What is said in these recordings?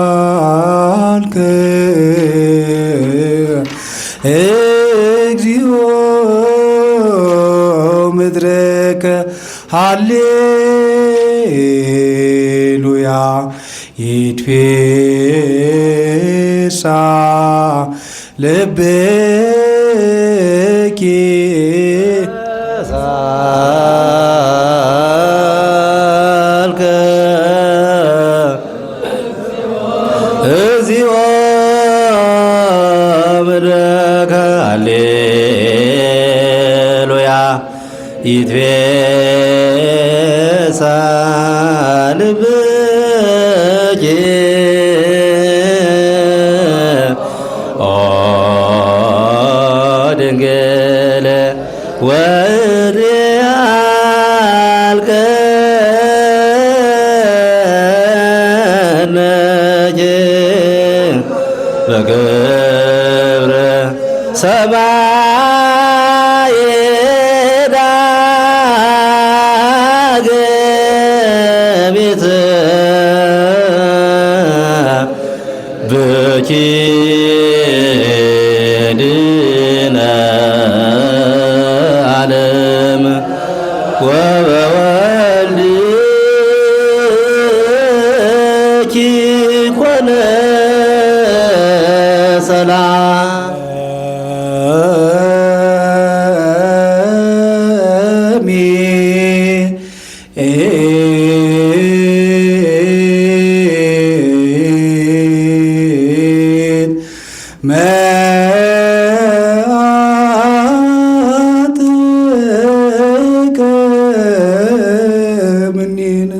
ሳልከ እግዚኦ ምድረከ ሃሌሉያ ይትፌሳ ልብኪ ሳልከ እግዚኦ ምድረከ ሃሌሉያ ይትፌሳ ልብኪ ኦ ድንግል ወሪአልከነኪ በክብረ ሰማይ ዳግሚት ብኪ ድነ ዓለም ወበወልድኪ ኮነ ሰላም መዓትከ ምኔነ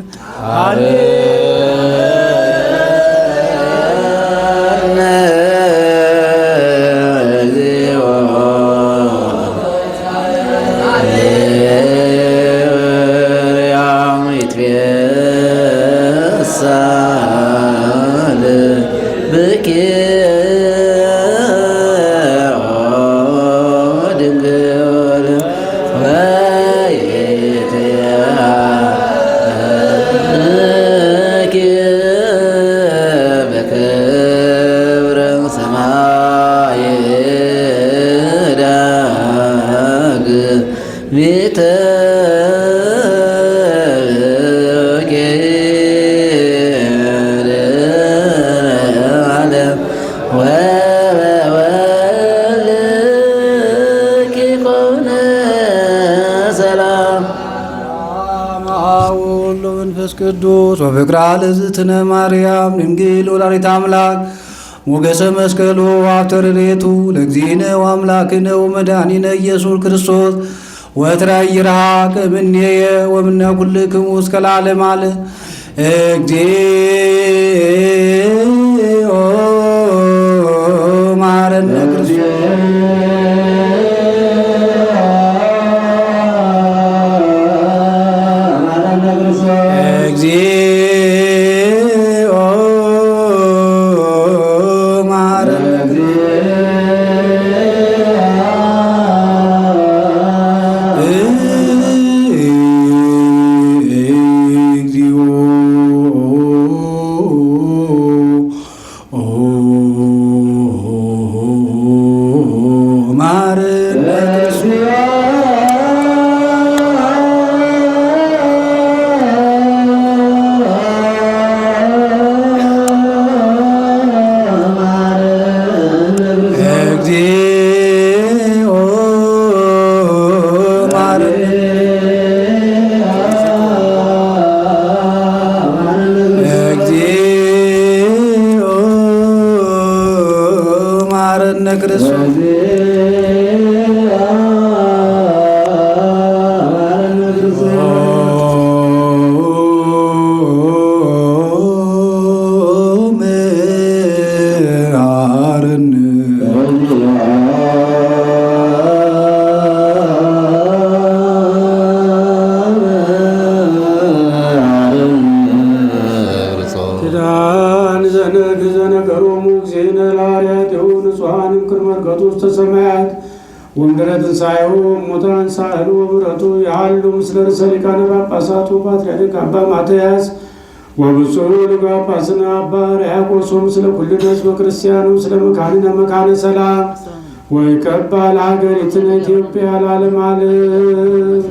በክብረ ሰማይ ዳግሚት ዓለም ወበወልድኪ ኮነ ሰላም ወወልድ ወመንፈስ ቅዱስ ወፍቅረ ለእግዝእትነ ማርያም ድንግል ወላዲተ አምላክ ሞገሰ መስቀሉ ሀብተ ረድኤቱ ለእግዚእነ ወአምላክነ ወመድኃኒነ ኢየሱስ ክርስቶስ ወትረ ይርሐቅ እምኔየ ወእምነ ኩልክሙ እስከ ለዓለመ ዓለም እግዚኦ መሐረነ እግዚኦ መሐረነ እግዚኦ ትንሣኤው ሙታን ሳህሉ ወብረቱ ያሉ ምስለ ርእሰ ሊቃነ ጳጳሳቱ ፓትርያርክ አባ ማትያስ ወብፁዕ ሊቀ ጳጳስና አባ ሕርያቆስ ምስለ ኩልነ ሕዝበ ክርስቲያኑ ምስለ መካንነ መካነ ሰላም ወይቀባ ለሀገሪትነ ኢትዮጵያ ለዓለመ ዓለም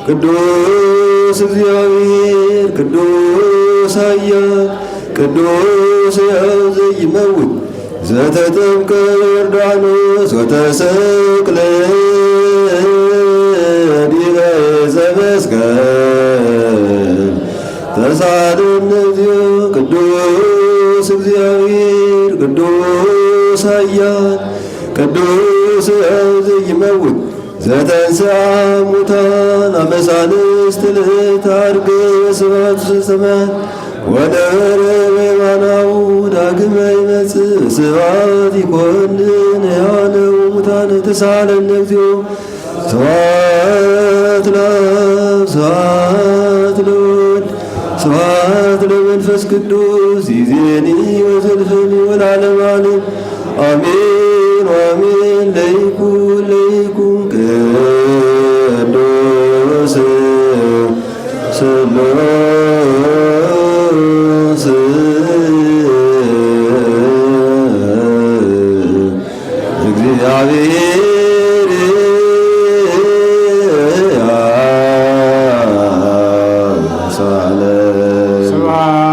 ቅዱስ እግዚአብሔር ቅዱስ ኃያል ቅዱስ ሕያው ዘይመውት ዘተጠምቀ ዮርዳኖስ ወተሰቅለ ዲበ ዕፀ መስቀል ተሳለነ እግዚኦ ቅዱስ እግዚአብሔር ቅዱስ ኃያል ቅዱስ ሕያው ዘይመውት ዘተንሥአ እሙታን አመ ሣልስት ዕለት ዐርገ ስብሐቱ ሰማያት ወነበረ በየማናሁ ዳግመ ይመጽእ ስብሐት ይኰንን ሕያዋነ ወሙታነ ተሳሃለነ እግዚኦ ስብሐት ለአብ ስብሐት ለወልድ ስብሐት ለመንፈስ ቅዱስ ይእዜኒ ወዘልፈኒ ወለዓለመ ዓለም አሜን ወአሜን። ለይኩን ቅዱስ ስሉስ እግዚአብሔር ያሳለ ስብሐት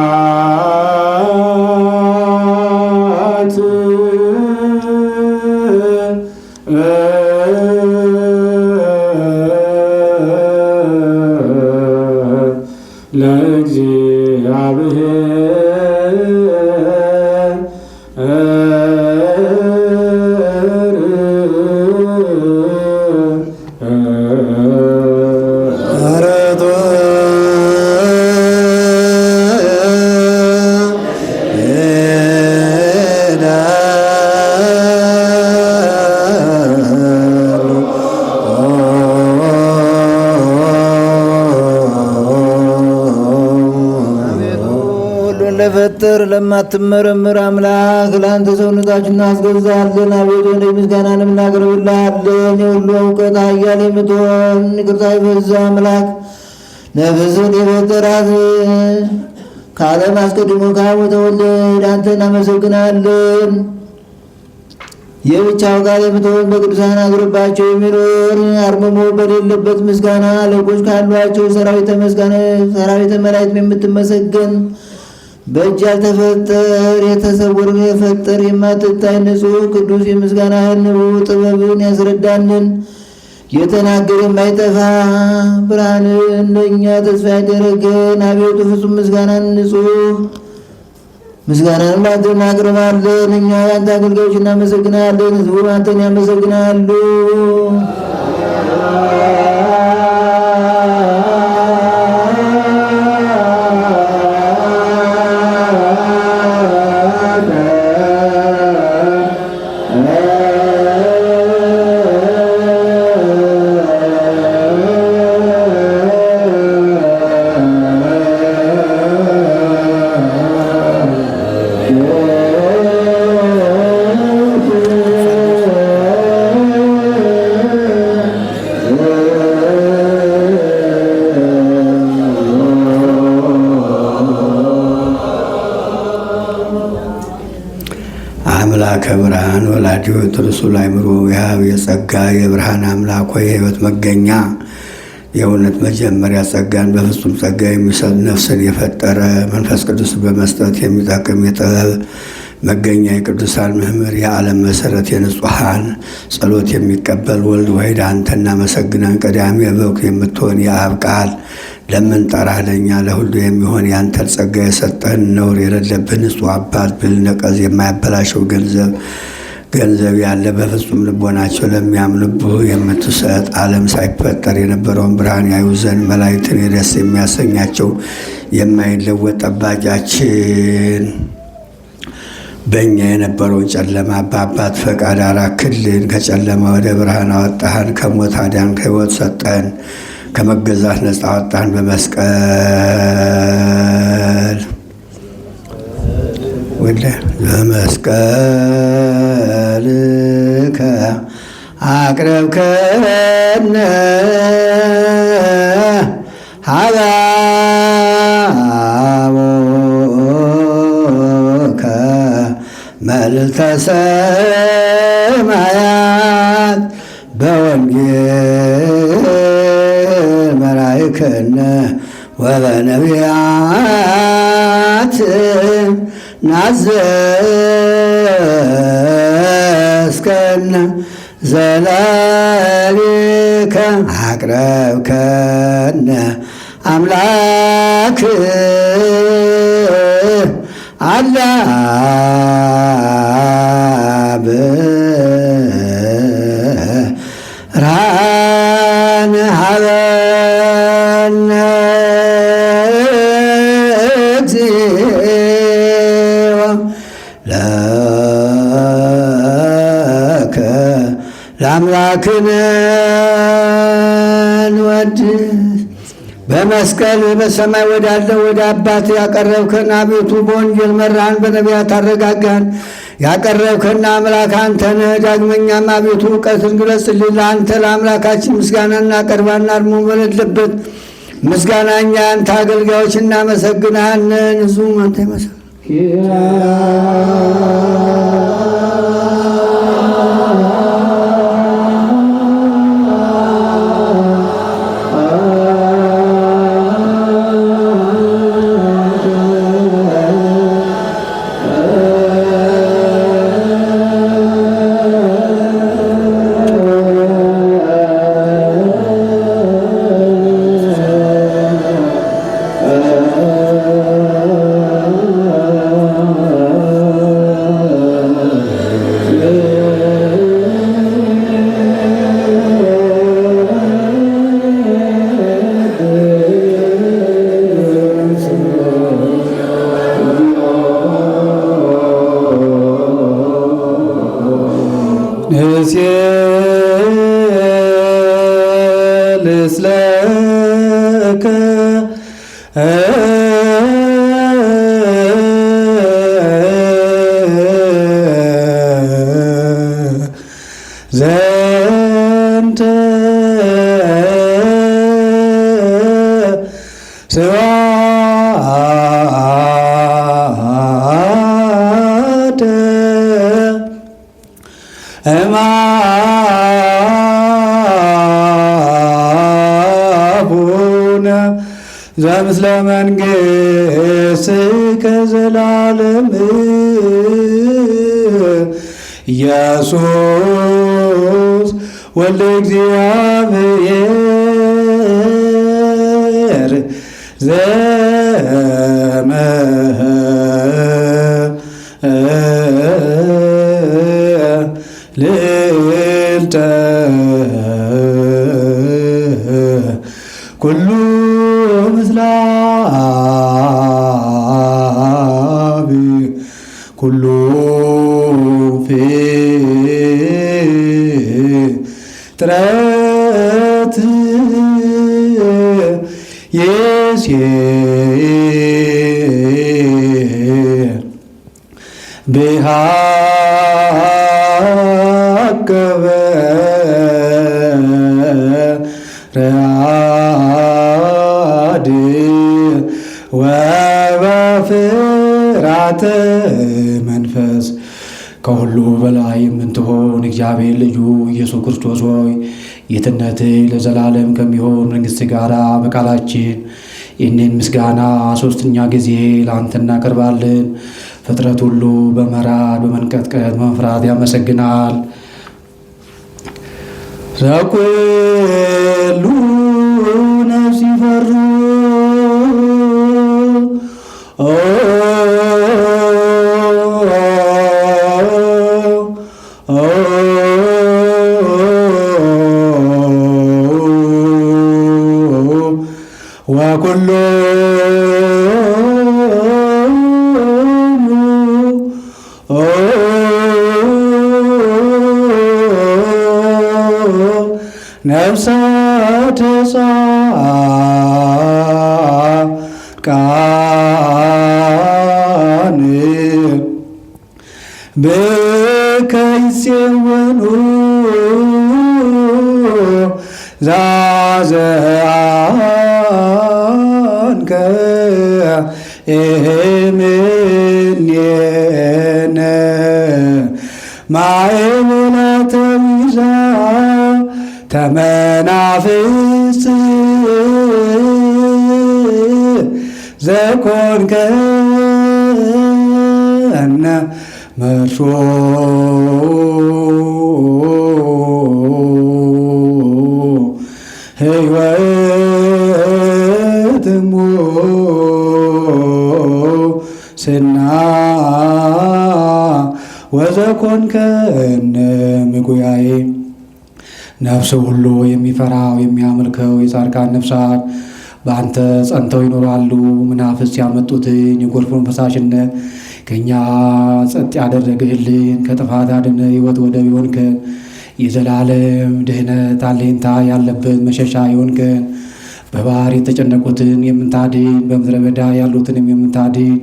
ለፈጠር ለማትመረምር አምላክ ለአንተ ሰውነታችን እናስገዛለን። አቤቱ እንደ ምስጋናን እናቀርብልሃለን። የሁሉ እውቀት ኃያል የምትሆን ይቅርታ የበዛ አምላክ ነፍስን የፈጠራት ከዓለም አስቀድሞ ከአብ ተወለድ አንተ እናመሰግናለን። የብቻው ቃል የምትሆን በቅዱሳን አድሮባቸው የሚኖር አርምሞ በሌለበት ምስጋና አለቆች ካሏቸው ሰራዊተ መላእክት የምትመሰገን በእጅ ያልተፈጠር የተሰወረ የፈጠር የማትታይ ንጹሕ ቅዱስ የምስጋናህን ጥበብን ያስረዳንን የተናገረ የማይጠፋ ብርሃንን ለእኛ ተስፋ ያደረገን አቤቱ ፍጹም ምስጋናን ንጹሕ ምስጋናን አንተ እናቀርባለን። እኛ የአንተ አገልጋዮች እናመሰግናለን፣ ሕዝቡም አንተን ያመሰግናሉ። መላከ ብርሃን ወላዲው ትርሱ ላይምሮ የሀብ የጸጋ የብርሃን አምላክ ሆይ የሕይወት መገኛ የእውነት መጀመሪያ ጸጋን በፍጹም ጸጋ የሚሰጥ ነፍስን የፈጠረ መንፈስ ቅዱስ በመስጠት የሚጠቅም የጥበብ መገኛ የቅዱሳን መምህር የዓለም መሰረት የንጹሐን ጸሎት የሚቀበል ወልድ ወይድ አንተ እናመሰግናን። ቀዳሚ በኩር የምትሆን የአብ ቃል ለምንጠራህ ለእኛ ለሁሉ የሚሆን የአንተን ጸጋ የሰጠን ነውር የሌለብን ንጹሕ አባት ብል ነቀዝ የማያበላሸው ገንዘብ ያለ በፍጹም ልቦናቸው ለሚያምንብህ የምትሰጥ ዓለም ሳይፈጠር የነበረውን ብርሃን ያዩ ዘንድ መላእክትን ደስ የሚያሰኛቸው የማይለወጥ ጠባቂያችን በእኛ የነበረውን ጨለማ በአባት ፈቃድ አራክልን። ከጨለማ ወደ ብርሃን አወጣህን። ከሞት አዳን ከሕይወት ሰጠን። ከመገዛት ነፃ አወጣን። በመስቀልከ አቅረብከነ ሀባቦከ መልዕልተ ሰማያት በወንጌል መራእይከነ ወበነቢያት ናዘዝከነ ዘለሊከ አቅረብከነ አምላክ አላ ብርሃነ ሀበነ እግዚኦ ለከ ለአምላክነ እንወድስ። በመስቀል በሰማይ ወዳለ ወደ አባት ያቀረብከን አቤቱ በወንጌል መራን፣ በነቢያት አረጋጋን። ያቀረብከን አምላክ አንተ ነህ። ዳግመኛም አቤቱ እውቀትን ግለጽልን። ለአንተ ለአምላካችን ምስጋና እናቀርባና አርሞ በሌለበት ምስጋና እኛ አንተ አገልጋዮች እናመሰግንሃለን። ሕዝቡም አንተ ይመሰግናል። ልስለከ ዘንተ ስብሐተ እምአቡነ ዘምስለ መንግሥትከ ዘላለም ኢየሱስ ወልደ እግዚአብሔር ልዕልተ ኩሉ ምስላቢ ኩሉ ፍጥረት ብሃከ በረአድ ወበፍራተ መንፈስ ከሁሉ በላይ የምትሆን እግዚአብሔር ልጁ ኢየሱስ ክርስቶስ ሆይ ጌትነት ለዘላለም ከሚሆን መንግሥት ጋር በቃላችን ይህንን ምስጋና ሦስተኛ ጊዜ ለአንተ እናቀርባለን። ፍጥረት ሁሉ በመራድ በመንቀጥቀጥ በመፍራት ያመሰግናል። ዘኩሉ ነፍስ ይፈሩ ወኩሉ ነፍሳተ ጻድቃን በከ ይጼወኑ ዛዘአንከ እምኔነ ማእበላተ ዊዛ ተመናፍስት ዘኮንከነ መርሶ ሕይወት ሙስና ወዘኮንከነ ምጉያዬ ነፍስ ሁሉ የሚፈራው የሚያመልከው የጻድቃን ነፍሳት በአንተ ጸንተው ይኖራሉ። መናፍስት ያመጡትን የጎርፉን ፈሳሽነት ከእኛ ጸጥ ያደረግህልን ከጥፋት አድነ ሕይወት ወደብ የሆንከን የዘላለም ድህነት አለኝታ ያለበት መሸሻ የሆንከን በባህር የተጨነቁትን የምታድን በምድረ በዳ ያሉትንም የምታድን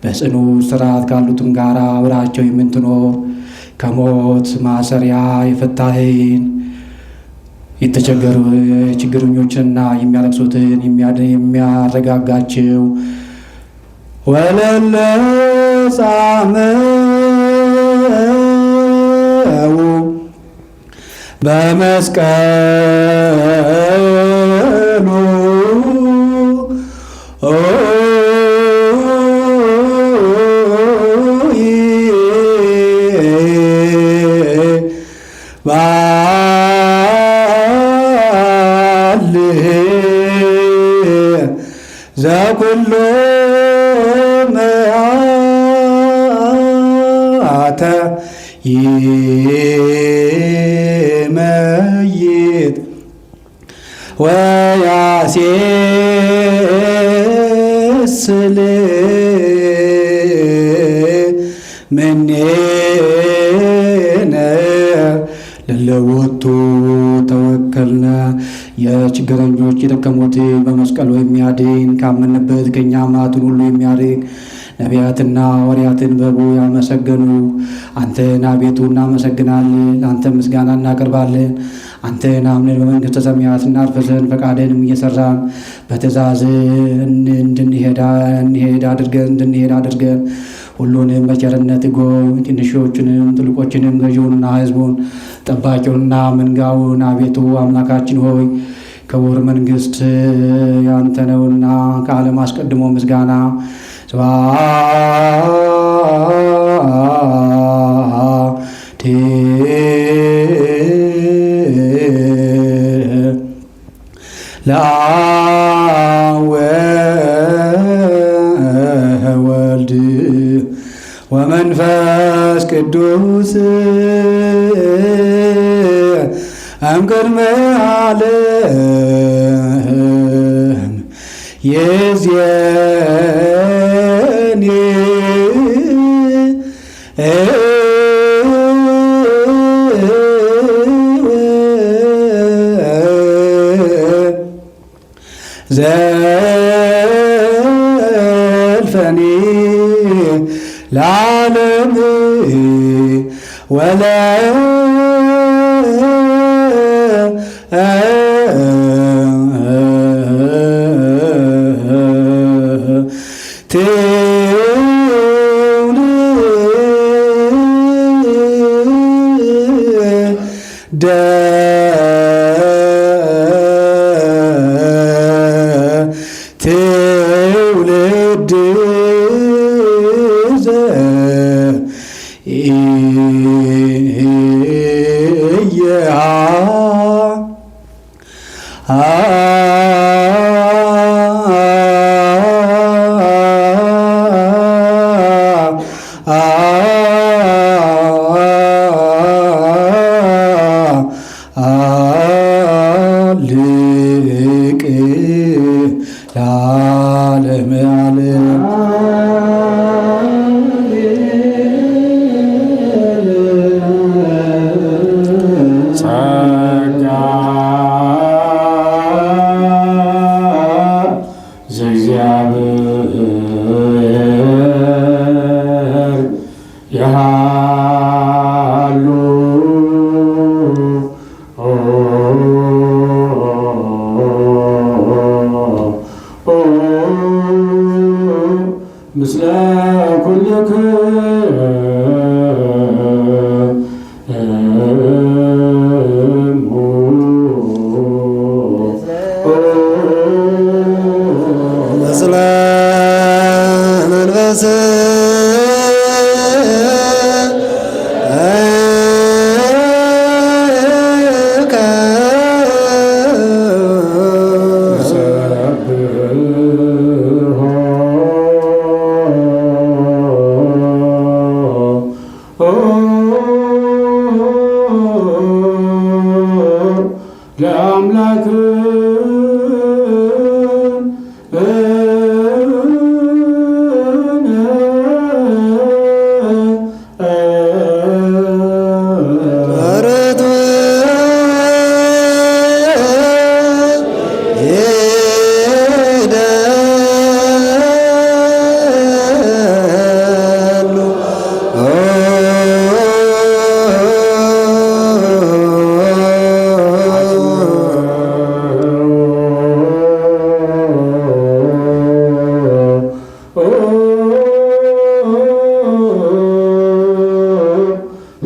በጽኑ ስርዓት ካሉትም ጋር አብራቸው የምትኖር ከሞት ማሰሪያ የፈታህን የተቸገሩ ችግረኞችንና የሚያለቅሱትን የሚያረጋጋቸው ወለለ ጻመው በመስቀሉ ዘኩሎ መዓተ ይመይት ወያሴስል ምኔነ ለለወቱ ተወከልነ የችግረኞች የደከሙትን በመስቀሉ የሚያድን ካመንበት ከእኛ መዓቱን ሁሉ የሚያርቅ ነቢያትና ሐዋርያትን በቡ ያመሰገኑ አንተን አቤቱ እናመሰግናለን። አንተ ምስጋና እናቀርባለን። አንተን አምነን በመንግሥተ ሰማያት እናርፍ ዘንድ ፈቃድንም እየሰራን በትእዛዝ እንድንሄድ አድርገን ሁሉንም በቸርነት ጎብኝ። ትንሾቹንም ትልቆችንም ገዢውንና ሕዝቡን ጠባቂውንና መንጋውን አቤቱ አምላካችን ሆይ ክቡር መንግሥት ያንተ ነውና ከዓለም አስቀድሞ ምስጋና ስብሐት ለአብ ወወልድ ወመንፈስ ቅዱስ እምቅድመ ዓለም ይእዜኒ ዘልፈኒ ለዓለም ወለ ትውልደ ትውልድ ሊቅ ለዓለመ ዓለም ጸጋ ዘእግዚአብሔር ያሉ ምስለ ኩልክሙ ምስለ መንፈስ ለአምላክ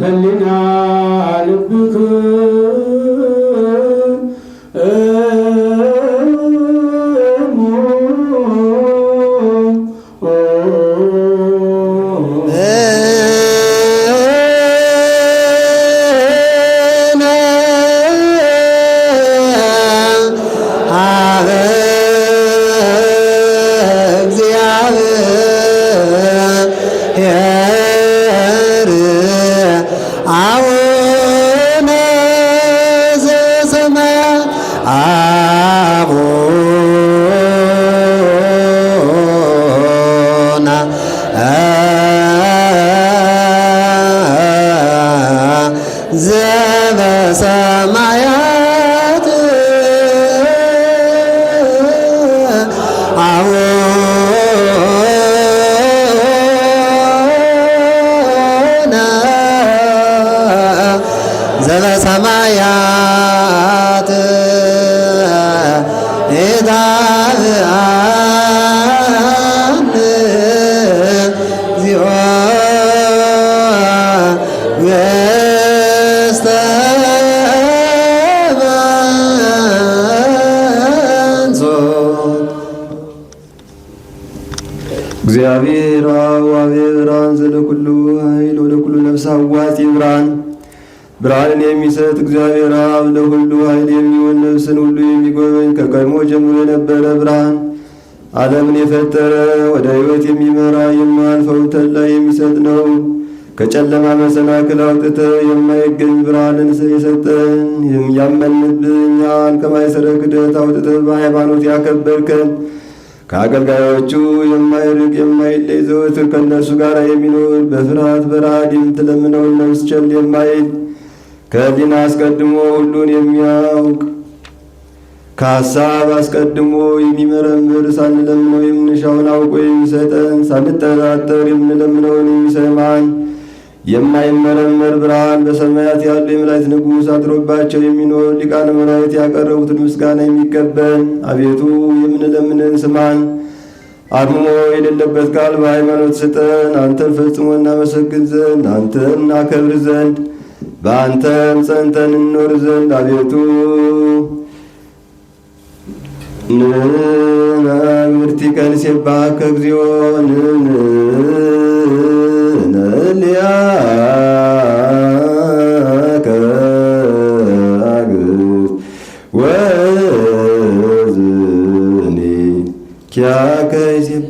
ህሊና ልብክ አቡነ ዘበሰማያት አቡነ ዘበሰማያት ዘበሰማያት ኢታብአነ እግዚኦ ውስተ መንሱት እግዚአብሔር አብ ወአብሔር ብርሃን ዘለኩሉ ኃይል ወለኩሉ ነፍስ አዋጺ ብርሃን ብርሃንን የሚሰጥ እግዚአብሔር አብ ለሁሉ ኃይል የሚሆን ነፍስን ሁሉ የሚጎበኝ ከቀድሞ ጀምሮ የነበረ ብርሃን ዓለምን የፈጠረ ወደ ሕይወት የሚመራ የማያልፈውን ተድላ የሚሰጥ ነው። ከጨለማ መሰናክል አውጥተህ የማይገኝ ብርሃንን የሰጠን ያመንብህ እኛን ከማይሰረ ክደት አውጥተህ በሃይማኖት ያከበርከን ከአገልጋዮቹ የማይርቅ የማይለይ ዘወትር ከእነርሱ ጋር የሚኖር በፍርሃት በረሃድ የምትለምነውን ነፍስ ቸል የማይል ከሕሊና አስቀድሞ ሁሉን የሚያውቅ ከሐሳብ አስቀድሞ የሚመረምር ሳንለምነው የምንሻውን አውቆ የሚሰጠን ሳንጠራጠር የምንለምነውን የሚሰማን የማይመረመር ብርሃን በሰማያት ያሉ የመላእክት ንጉሥ አድሮባቸው የሚኖር ሊቃነ መላእክት ያቀረቡትን ምስጋና የሚቀበል አቤቱ የምንለምንን ስማን። አድሞ የሌለበት ቃል በሃይማኖት ስጠን። አንተን ፈጽሞ እናመሰግን ዘንድ አንተን እናከብር ዘንድ በአንተም ጸንተን እንኖር ዘንድ አቤቱ ንግርቲ ቀን ሲባከ እግዚኦ ንልያከ አግት ወዝኒ ኪያከ ይሴቡ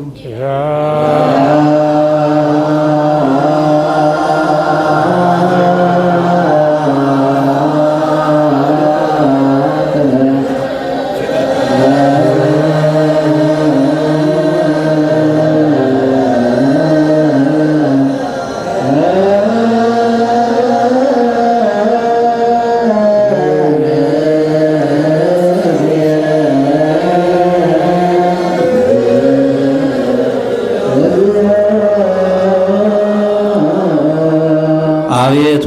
አቤቱ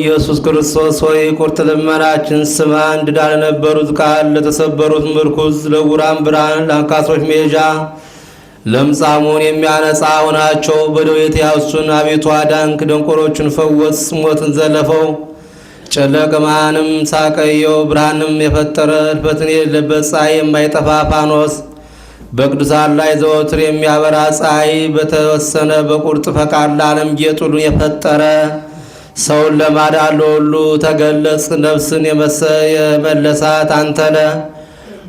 ኢየሱስ ክርስቶስ ሆይ ቁርጥ ልመናችን ስማ። እንድዳ ለነበሩት ቃል፣ ለተሰበሩት ምርኩዝ፣ ለዕውራን ብርሃን፣ ለአንካሶች መሄጃ፣ ለምጻሙን የሚያነጻ ሆናቸው። በደዌ የተያዙትን አቤቱ አዳንክ። ደንቆሮቹን ፈወስ። ሞትን ዘለፈው፣ ጨለቅማንም ሳቀየው። ብርሃንም የፈጠረ እልፈትን የሌለበት ፀሐይ፣ የማይጠፋ ፋኖስ፣ በቅዱሳን ላይ ዘወትር የሚያበራ ፀሐይ፣ በተወሰነ በቁርጥ ፈቃድ ለዓለም ጌጥ ሁሉን የፈጠረ ሰውን ለማዳን ለሁሉ ተገለጽ። ነፍስን የመለሳት አንተነ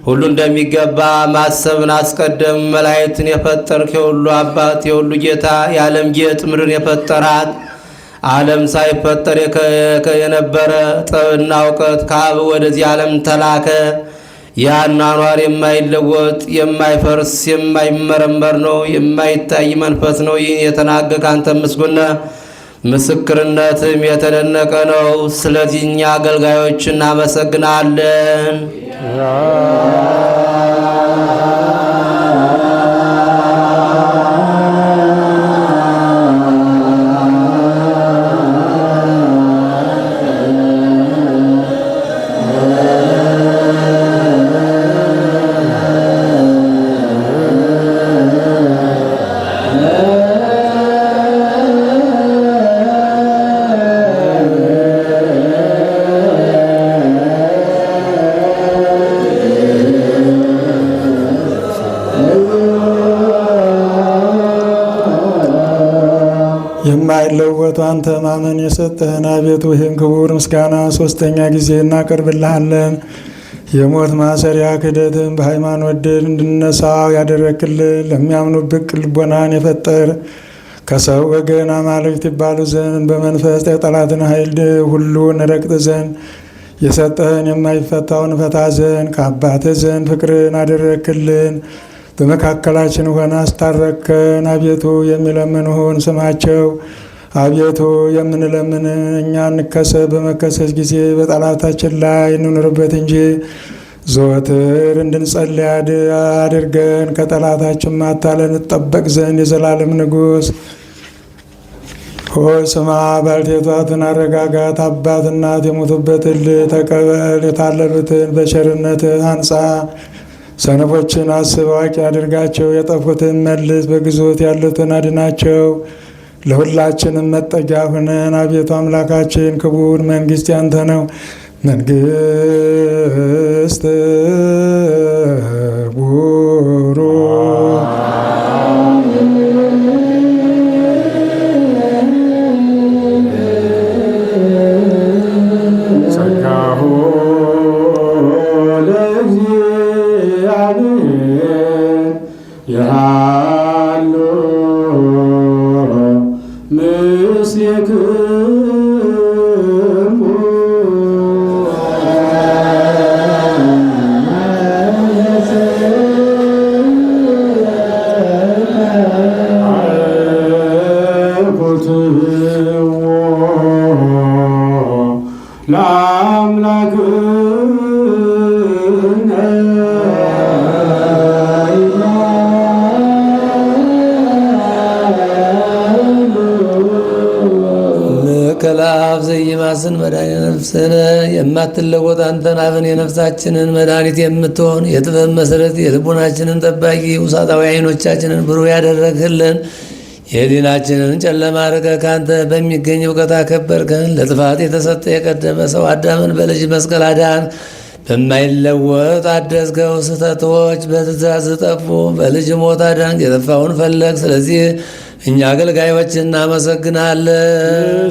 ሁሉ እንደሚገባ ማሰብን አስቀደም። መላእክትን የፈጠርክ የሁሉ አባት የሁሉ ጌታ የዓለም ጌጥ ምድርን የፈጠራት ዓለም ሳይፈጠር የነበረ ጥበብና እውቀት ከአብ ወደዚህ ዓለም ተላከ። የአኗኗር የማይለወጥ የማይፈርስ የማይመረመር ነው፣ የማይታይ መንፈስ ነው። ይህን የተናገርክ አንተ ምስጉን ነህ፣ ምስክርነትም የተደነቀ ነው። ስለዚህ እኛ አገልጋዮች እናመሰግናለን። የማይለወጥ አንተ ማመን የሰጠህን አቤቱ ይህን ክቡር ምስጋና ሶስተኛ ጊዜ እናቀርብልሃለን። የሞት ማሰሪያ ክህደትን በሃይማኖት ድል እንድነሳው ያደረክልን ለሚያምኑብህ ቅን ልቦናን የፈጠር ከሰው ወገን አማልክት ይባሉ ዘንድ በመንፈስ የጠላትን ኃይል ሁሉን ረግጥ ዘንድ የሰጠህን የማይፈታውን ፈታ ዘንድ ከአባትህ ዘንድ ፍቅርን አደረክልን። በመካከላችን ሆነ አስታረከን። አቤቱ የሚለምንሁን ስማቸው። አቤቱ የምንለምን እኛ እንከሰስ፣ በመከሰስ ጊዜ በጠላታችን ላይ እንኑርበት እንጂ ዘወትር እንድንጸልይ አድርገን። ከጠላታችን ማታለን እንጠበቅ ዘንድ የዘላለም ንጉሥ ሆይ ስማ። ባልቴቷትን አረጋጋት። አባት እናት የሞቱበትን ተቀበል። የታለሉትን በቸርነት አንጻ። ሰነፎችን አስብ፣ አዋቂ አድርጋቸው። የጠፉትን መልስ፣ በግዞት ያሉትን አድናቸው። ለሁላችንም መጠጊያ ሁነን። አቤቱ አምላካችን ክቡር መንግሥት ያንተ ነው። መንግሥት ቡሩ ከላፍ ዘይማስን መድኃኒተ ነፍስነ የማትለወጥ አንተን አብን የነፍሳችንን መድኃኒት የምትሆን የጥበብ መሰረት የልቡናችንን ጠባቂ ውሳጣዊ ዓይኖቻችንን ብሩህ ያደረግህልን የዲናችንን ጨለማ ርቀህ ካንተ በሚገኝ እውቀት አከበርከን። ለጥፋት የተሰጠ የቀደመ ሰው አዳምን በልጅ መስቀል አዳን። በማይለወጥ አደስከው። ስህተቶች በትእዛዝ ጠፉ። በልጅ ሞት አዳንክ፣ የጠፋውን ፈለግ። ስለዚህ እኛ አገልጋዮች እናመሰግናለን።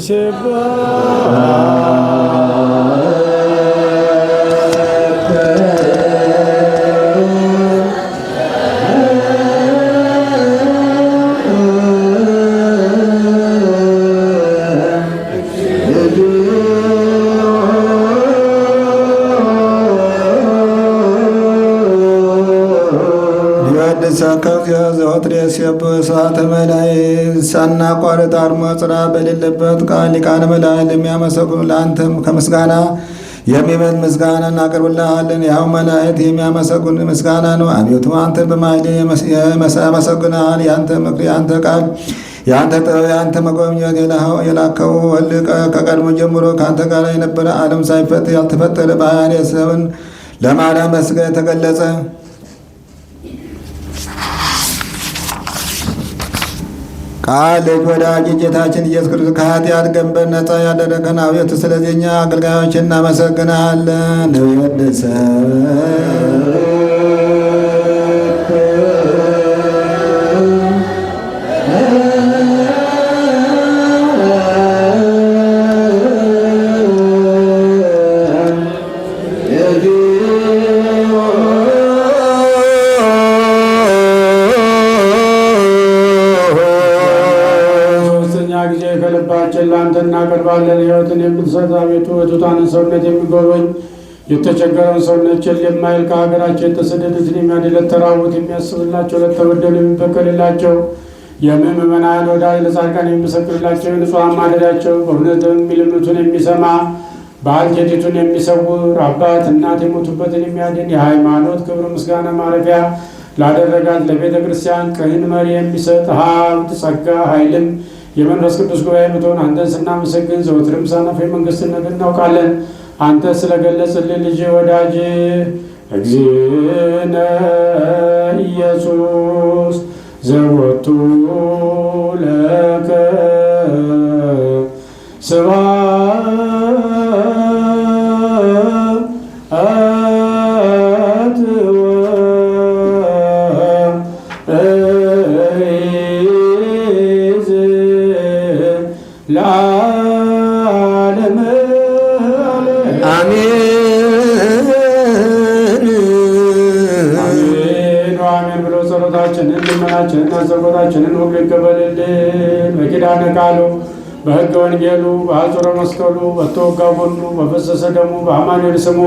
ሰዓተ መላእክት ሳናቋርጥ አርሞ ጽራ በሌለበት ቃል ሊቃነ መላእክት የሚያመሰግኑ ለአንተም ከምስጋና የሚበልጥ ምስጋና እናቀርብልሃለን። ያው መላእክት የሚያመሰግኑ ምስጋና ነው። አቤቱ አንተን በማይል ያመሰግናል። ያንተ ምክር፣ ያንተ ቃል፣ ያንተ ጥበብ፣ ያንተ መጎብኘት የላከው ወልቀ ከቀድሞ ጀምሮ ከአንተ ጋር የነበረ ዓለም ሳይፈጠር ያልተፈጠረ ባህርየ ሰብን ለማርያም በሥጋ የተገለጸ ቃል ልጅ ወዳጅ ጌታችን ኢየሱስ ክርስቶስ ከኃጢአት ቀንበር ነፃ ያደረገን አቤቱ ስለዚህ እኛ አገልጋዮች እናመሰግናለን። ወደሰ ለአንተ እናቀርባለን። ሕይወትን የምትሰጥ አቤቱ የቱታንን ሰውነት የሚጎበኝ የተቸገረውን ሰውነት ቸል የማይል ከሀገራቸው የተሰደዱትን የሚያድን ለተራቡት የሚያስብላቸው ለተበደሉ የሚበቀልላቸው የምእመናን ወዳጅ ለጻድቃን የሚመሰክርላቸው የንጹሐን ማደሪያቸው በእውነትም የሚለምኑትን የሚሰማ ባልቴቲቱን የሚሰውር አባት እናት የሞቱበትን የሚያድን የሃይማኖት ክብር ምስጋና ማረፊያ ላደረጋት ለቤተ ክርስቲያን ቅን መሪ የሚሰጥ ሀብት ጸጋ ኃይልም የመንፈስ ቅዱስ ጉባኤ የምትሆን አንተን ስናመሰግን ዘወትርም ሳናፍ የመንግሥትን ነገር እናውቃለን። አንተ ስለገለጽልን ልጅ ወዳጅ እግዚእነ ኢየሱስ ዘወቱ ለከ ስብሐት ለዓለመ አሜን አሜን ብሎ ጸሎታችንን ልመናችንን አዘቦታችንን ሁሉ ይቀበልልን። በኪዳነ ቃሉ በሕገ ወንጌሉ በአጹረ መስቀሉ በተወጋ ጎኑ በፈሰሰ ደሙ በአማኑኤል ስሙ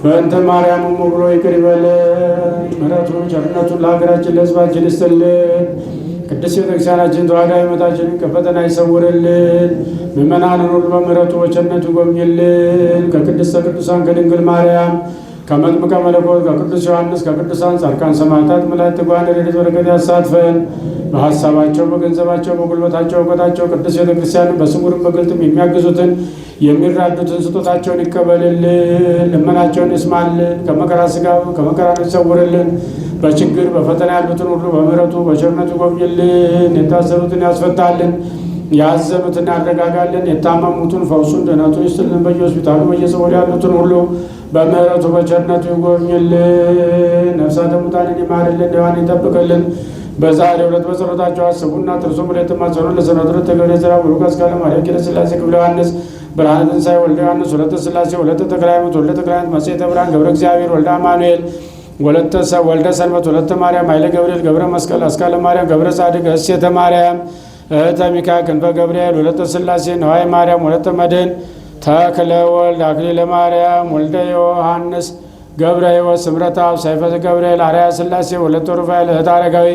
በእንተ ማርያም ብሎ ይቅር ይበለን። ምሕረቱን ቸርነቱን ለሀገራችን ለሕዝባችን ይስጥልን። ቅድስት ቤተክርስቲያናችን ተዋሕዶ ሃይማኖታችንን ከፈተና ይሰውርልን። ምእመናንን ሁሉ በምሕረቱ በቸርነቱ ይጎብኝልን። ከቅድስተ ቅዱሳን ከድንግል ማርያም ከመጥምቀ መለኮት ከቅዱስ ዮሐንስ ከቅዱሳን ጻድቃን ሰማዕታት መላእክት ትጉሃን ረድኤት በረከት ያሳትፈን። በሀሳባቸው በገንዘባቸው በጉልበታቸው እውቀታቸው ቅድስት ቤተክርስቲያንን በስውርም በግልጥም የሚያግዙትን የሚራዱትን ስጦታቸውን ይቀበልልን። ልመናቸውን ይስማልን። ከመከራ ሥጋ ከመከራ ይሰውርልን። በችግር በፈተና ያሉትን ሁሉ በምሕረቱ በቸርነቱ ይጎብኝልን። የታሰሩትን ያስፈታልን። ያዘኑትን ያረጋጋልን። የታመሙትን ፈውሱን ድኅነቱን ይስጥልን። በየሆስፒታሉ በየጸበሉ ያሉትን ሁሉ በምሕረቱ በቸርነቱ ይጎብኝልን። ነፍሳተ ሙታንን ይማርልን፣ ሕያዋንን ይጠብቅልን። በዛሬው ዕለት በጸሎታቸው አስቡና ትርሱ ብለ የተማጸኑ ለሰነድሮ ተገብረ ዘራ ብሩክ አስካለ ማርያም ኪለ ሥላሴ ክፍለ ዮሐንስ ብርሃነ ትንሣኤ ወልደ ዮሐንስ ወለተ ሥላሴ ወለተ ተክለ ሃይማኖት ወልደ ተክለ ሃይማኖት መጽሔተ ብርሃን ገብረ እግዚአብሔር ወልደ አማኑኤል ወልደ ሰንበት ወለተ ማርያም ኃይለ ገብርኤል ገብረ መስቀል አስካለ ማርያም ገብረ ጻድቅ እሴተ ማርያም እህተ ሚካኤል ክንፈ ገብርኤል ወለተ ሥላሴ ነዋይ ማርያም ወለተ መድኅን ተክለ ወልድ አክሊለ ማርያም ወልደ ዮሐንስ ገብረ ሕይወት ስምረተ አብ ሰይፈ ገብርኤል አርያ ሥላሴ ወለተ ሩፋኤል እህተ አረጋዊ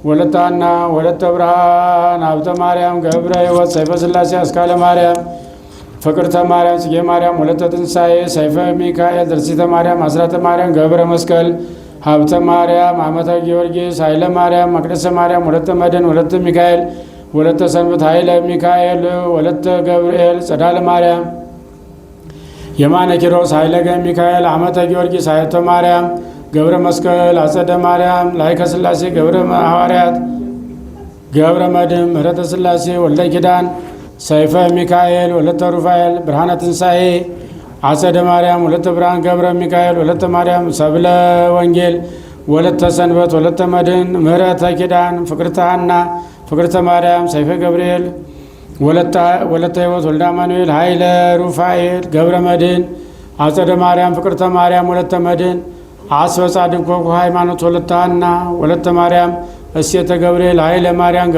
ወለተ ሐና ወለተ ብርሃን ሀብተ ማርያም ገብረ ሕይወት ሰይፈ ሥላሴ አስካለ ማርያም ፍቅርተ ማርያም ጽጌ ማርያም ወለተ ትንሣኤ ሰይፈ ሚካኤል ደርሲተ ማርያም አስራተ ማርያም ገብረ መስቀል ሀብተ ማርያም አመተ ጊዮርጊስ ኃይለ ማርያም መቅደሰ ማርያም ወለተ መድኅን ወለተ ሚካኤል ወለተ ሰንበት ኃይለ ሚካኤል ወለተ ገብርኤል ጸዳለ ማርያም የማነ ኪሮስ ኃይለ ሚካኤል አመተ ጊዮርጊስ ኃይተ ማርያም ገብረ መስቀል አጸደ ማርያም ላይከ ሥላሴ ገብረ ሐዋርያት ገብረ መድኅን ምሕረተ ሥላሴ ወልደ ኪዳን ሰይፈ ሚካኤል ወለተ ሩፋኤል ብርሃነ ትንሣኤ አጸደ ማርያም ወለተ ብርሃን ገብረ ሚካኤል ወለተ ማርያም ሰብለ ወንጌል ወለተ ሰንበት ወለተ መድህን ምህረተ ኪዳን ፍቅርተ ሐና ፍቅርተ ማርያም ሰይፈ ገብርኤል ወለተ ሕይወት ወልደ አማኑኤል ኃይለ ሩፋኤል ገብረ መድህን አጸደ ማርያም ፍቅርተ ማርያም ወለተ መድህን አስበ ጻድቅ ኮኩ ሃይማኖት ወለተ ሐና ወለተ ማርያም እሴተ ገብርኤል ኃይለ ማርያም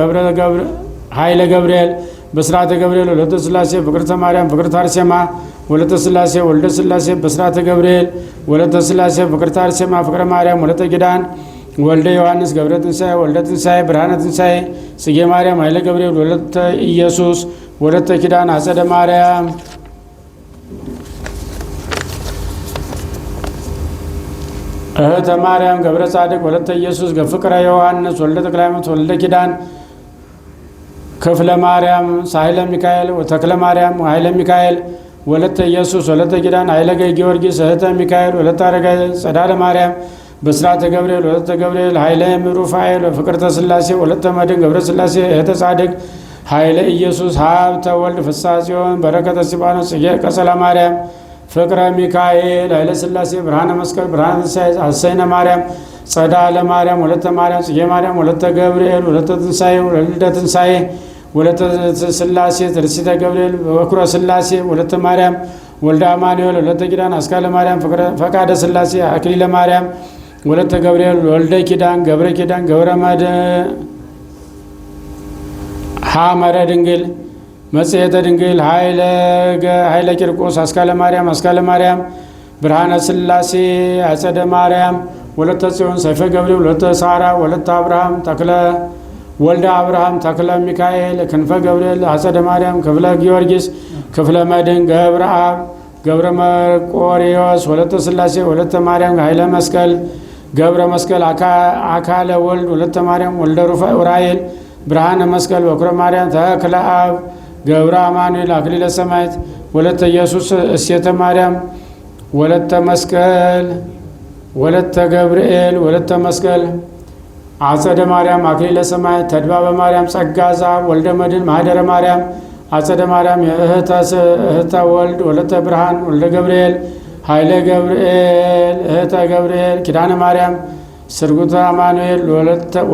ኃይለ ገብርኤል በስርዓተ ገብርኤል ወለተ ሥላሴ ፍቅርተ ማርያም ፍቅርተ አርሴማ ወለተ ሥላሴ ወልደ ሥላሴ በስርዓተ ገብርኤል ወለተ ሥላሴ ፍቅርተ አርሴማ ፍቅረ ማርያም ወለተ ኪዳን ወልደ ዮሐንስ ገብረ ትንሣኤ ወልደ ትንሣኤ ብርሃነ ትንሣኤ ጽጌ ማርያም ኃይለ ገብርኤል ወለተ ኢየሱስ ወለተ ኪዳን አጸደ ማርያም እህተ ማርያም ገብረ ጻድቅ ወለተ ኢየሱስ ፍቅረ ዮሐንስ ወልደ ተክለ ሃይማኖት ወልደ ኪዳን ክፍለ ማርያም ሳይለ ሚካኤል ተክለ ማርያም ኃይለ ሚካኤል ወለተ ኢየሱስ ወለተ ኪዳን ኃይለ ጊዮርጊስ እህተ ሚካኤል ወለተ አረጋዊ ጸዳለ ማርያም በስርዓተ ገብርኤል ወለተ ገብርኤል ኃይለ ሩፋኤል ፍቅርተ ሥላሴ ወለተ መድን ገብረ ሥላሴ እህተ ጻድቅ ኃይለ ኢየሱስ ሀብተ ወልድ ፍስሐ ጽዮን በረከተ እስጢፋኖስ ጽጌ ቀጸላ ማርያም ፍቅረ ሚካኤል ኃይለ ሥላሴ ብርሃነ መስቀል ብርሃነ ትንሣኤ አሰይነ ማርያም ጸዳለ ማርያም ወለተ ማርያም ጽጌ ማርያም ወለተ ገብርኤል ወለተ ትንሣኤ ወልደ ትንሣኤ ወለተ ሥላሴ ትርሲተ ገብርኤል በኩረ ሥላሴ ወለተ ማርያም ወልደ አማኑኤል ወለተ ኪዳን አስካለ ማርያም ፈቃደ ሥላሴ አክሊለ ማርያም ወለተ ገብርኤል ወልደ ኪዳን ገብረ ኪዳን ገብረ መድ ሐመረ ድንግል መጽሔተ ድንግል ኃይለ ቂርቆስ አስካለ ማርያም ብርሃነ ሥላሴ አጸደ ማርያም ወለተ ጽዮን ሰይፈ ገብርኤል ወለተ ሳራ ወለተ አብርሃም ተክለ ወልደ አብርሃም ተክለ ሚካኤል ክንፈ ገብርኤል አጸደ ማርያም ክፍለ ጊዮርጊስ ክፍለ መድን ገብረ አብ ገብረ መርቆሪዎስ ወለተ ሥላሴ ወለተ ማርያም ኃይለ መስቀል ገብረ መስቀል አካለ ወልድ ወለተ ማርያም ወልደ ኡራኤል ብርሃነ መስቀል በኩረ ማርያም ተክለ አብ ገብረ አማኑኤል አክሊለ ሰማዕት ወለተ ኢየሱስ እሴተ ማርያም ወለተ መስቀል ወለተ ገብርኤል ወለተ መስቀል አጸደ ማርያም አክሊለ ሰማዕት ተድባበ ማርያም ጸጋ ዛብ ወልደ መድን ማህደረ ማርያም አጸደ ማርያም እህተ ወልድ ወለተ ብርሃን ወልደ ገብርኤል ኃይለ ገብርኤል እህተ ገብርኤል ኪዳነ ማርያም ስርጉተ አማኑኤል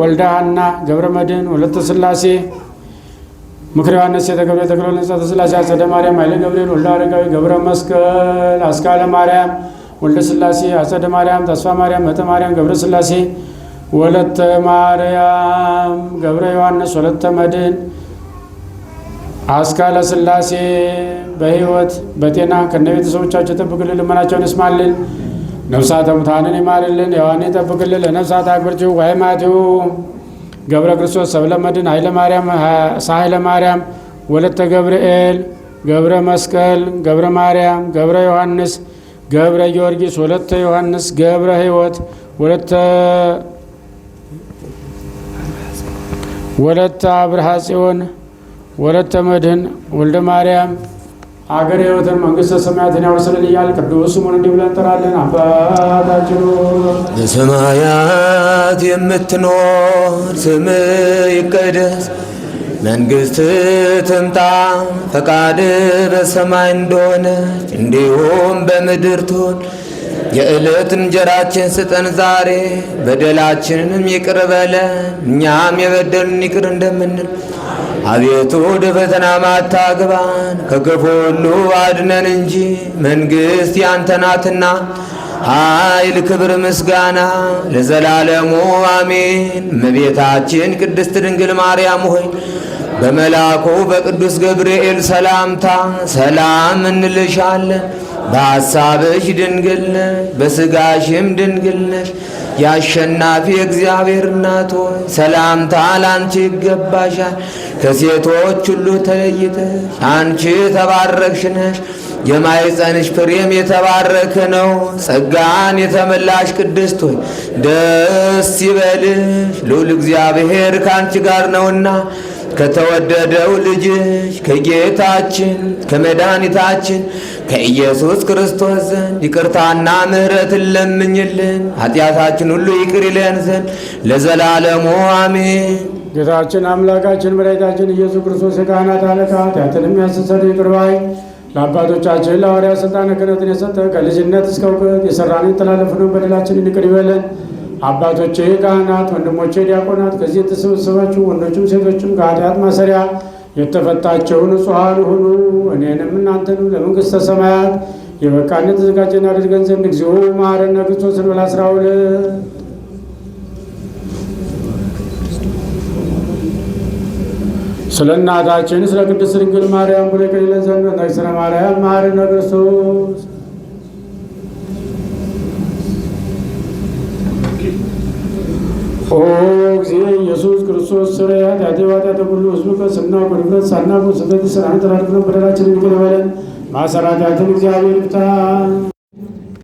ወልደ ሐና ገብረ መድን ወለተ ሥላሴ ምክረ ዮሐንስ የተገብረ ተክለ ንጽሕተ ሥላሴ አጸደ ማርያም ኃይለ ገብርኤል ወልደ አረጋዊ ገብረ መስቀል አስካለ ማርያም ወልደ ሥላሴ አጸደ ማርያም ተስፋ ማርያም እህተ ማርያም ገብረ ሥላሴ ወለተ ማርያም ገብረ ዮሐንስ ወለተ መድን አስካለ ሥላሴ በሕይወት በጤና ከነ ቤተሰቦቻቸው ይጠብቅልን፣ ልመናቸውን ይስማልን፣ ነፍሳተ ሙታንን ይማርልን፣ ሕያዋን ይጠብቅልን። ለነፍሳት አክብርቲው ዋይማቲው ገብረ ክርስቶስ ሰብለ መድን ኃይለ ማርያም ሳህለ ማርያም ወለተ ገብርኤል ገብረ መስቀል ገብረ ማርያም ገብረ ዮሐንስ ገብረ ጊዮርጊስ ወለተ ዮሐንስ ገብረ ሕይወት ወለተ አብርሃ ጽዮን ወለተ መድህን ወልደ ማርያም አገር ሕይወትን መንግሥተ ሰማያትን ያወርስልን እያል ቅዱስ ስሙን እንዲህ ብለን እንጠራለን። አባታችን በሰማያት የምትኖር ስምህ ይቀደስ፣ መንግሥትህ ትምጣ፣ ፈቃድህ በሰማይ እንደሆነች እንዲሁም በምድር ትሁን። የዕለት እንጀራችን ስጠን ዛሬ፣ በደላችንንም ይቅር በለን እኛም የበደሉን ይቅር እንደምንል። አቤቱ ወደ ፈተና አታግባን፣ ከክፉ ሁሉ አድነን እንጂ መንግሥት ያንተ ናትና፣ ኃይል፣ ክብር፣ ምስጋና ለዘላለሙ አሜን። እመቤታችን ቅድስት ድንግል ማርያም ሆይ በመልአኩ በቅዱስ ገብርኤል ሰላምታ ሰላም እንልሻለን። በሐሳብሽ ድንግል ነሽ፣ በሥጋሽም ድንግል ነሽ። የአሸናፊ እግዚአብሔር እናት ሆይ ሰላምታ ላንቺ ይገባሻል። ከሴቶች ሁሉ ተለይተሽ አንቺ የተባረክሽ ነሽ፣ የማኅፀንሽ ፍሬም የተባረከ ነው። ጸጋን የተመላሽ ቅድስት ሆይ ደስ ይበልሽ፣ ልዑል እግዚአብሔር ከአንቺ ጋር ነውና ከተወደደው ልጅሽ ከጌታችን ከመድኃኒታችን ከኢየሱስ ክርስቶስ ዘንድ ይቅርታና ምሕረትን ለምኝልን ኃጢአታችን ሁሉ ይቅር ይለን ዘንድ ለዘላለሙ አሜን። ጌታችን አምላካችን መድኃኒታችን ኢየሱስ ክርስቶስ የካህናት አለቃ ኃጢአትን የሚያስተሰርይ ይቅር ባይ ለአባቶቻችን ለሐዋርያት ሥልጣነ ክህነትን የሰጠ ከልጅነት እስከ እውቀት የሠራንን የተላለፍነውን በደላችንን ይቅር ይበለን። አባቶቼ ካህናት፣ ወንድሞቼ ዲያቆናት፣ ከዚህ የተሰበሰባችሁ ወንዶችም ሴቶችም ከኃጢአት ማሰሪያ የተፈታችሁ ንጹሐን ሁኑ። እኔንም እናንተንም ለመንግሥተ ሰማያት የበቃን የተዘጋጀን አድርገን ዘንድ እግዚኦ መሐረነ ክርስቶስ እንበል 12 ስለ እናታችን ስለ ቅድስት ድንግል ማርያም ብሎ ይቅር ይለን ዘንድ በእንተ ማርያም መሐረነ ክርስቶስ ኦ እግዚእ ኢየሱስ ክርስቶስ ስረይ ኃጢአተ ኩሉ ሕዝብ ከስናውቅ ድፍረት ሳናውቅ ስህተት ሠራን የተላለፍነውን በደላችንን ይቅር በለን። ማሰራታትን እግዚአብሔር ይፍታ።